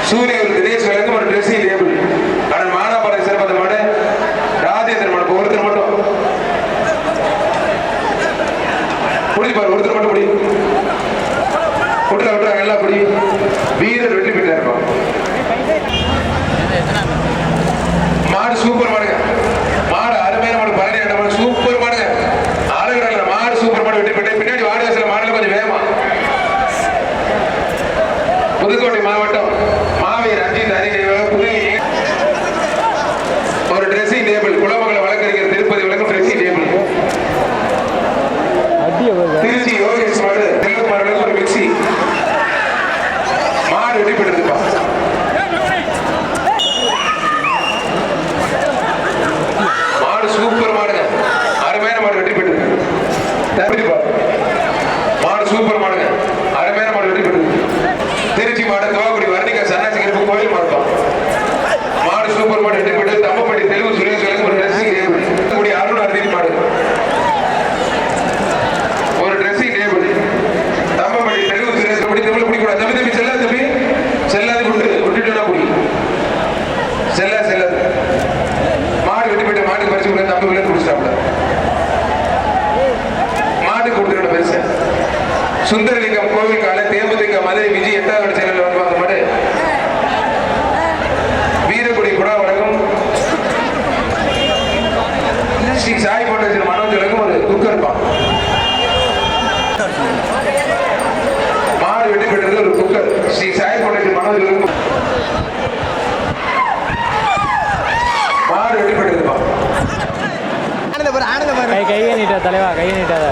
சூரியன் தினேஷ் விளக்கு ஒரு ட்ரெஸ்ஸிங் டேபிள் ஆனால் மானாபாறை சிறப்பத மாடு ராஜேந்திரன் மாடு ஒருத்தர் மட்டும் முடிப்பாரு, ஒருத்தர் மட்டும் முடி விட்டுறாங்க எல்லாம் படி. வீரர் வெற்றி பெற்றார். மாடு சூப்பர் மாடுங்க, மாடு அருமையான மாடு, 12 மாடு சூப்பர் மாடுங்க, ஆளுநர் மாடு சூப்பர் மாடு வெற்றி பெற்று. பின்னாடி வாடிவாசல மாடுல கொஞ்சம் வேகமா. புதுக்கோட்டை மாவட்டம் மாவீர் ரஞ்சித் புதுவை ஒரு ட்ரெஸ்ஸிங் டேபிள், குலமங்கல வழக்கறிஞர் திருப்பதி விளக்கம் ட்ரெஸ்ஸிங் டேபிள். திருச்சி யோகேஷ் மாடு தெலுங்கு ஒரு மிக்சி மாடு வெற்றி பெற்றிருப்பா. மாடு சூப்பர் மாடுங்க, அருமையான மாடு வெற்றி பெற்று. மாடு சூப்பர் மாடுங்க, அருமையான மாடு வெற்றி பெற்று. திருச்சி மாடு துவாக்குடி வர்ணிகா சன்னாசி கிருப்பு கோயில் மாடுப்பான். மாடு சூப்பர் மாடு வெற்றி பெற்று. தம்பப்பட்டி தெலுங்கு சுரேஷ் விளக்கு ஒரு ட்ரெஸ்ஸிங் டேபிள். அருண் அரவிந்த் மாடு ஒரு ட்ரெஸ்ஸிங் டேபிள். தம்பப்பட்டி தெலுங்கு சுரேஷ் பிடிக்கூடாது. தம்பி தம்பி செல்லாது, தம்பி செல்லாது விட்டுட்டா குடி செல்லாது. மாடு வெட்டி போயிட்டு மாட்டுக்கு பறிச்சு கொடுக்க தம்பி விளையாட்டு குடிச்சிட்டாப்ல. மாட்டுக்கு கொடுத்துருக்க பெருசு. சுந்தரலிங்கம் கோவில் கால தேமுதிக மதுரை விஜய் 8வது சேனல் வந்து வந்த மாடு வீரகுடி குடா வழக்கம் ஸ்ரீ சாய் பட்டேஜன் மனோஜ் வழக்கம் ஒரு குக்கர் பா. மாடு வெட்டி பெற்றது ஒரு குக்கர். ஸ்ரீ சாய் பட்டேஜன் மனோஜ் வழக்கம் மாடு வெட்டி பெற்றதுப்பா. கையை நீட்டா தலைவா, கையை நீட்டாத.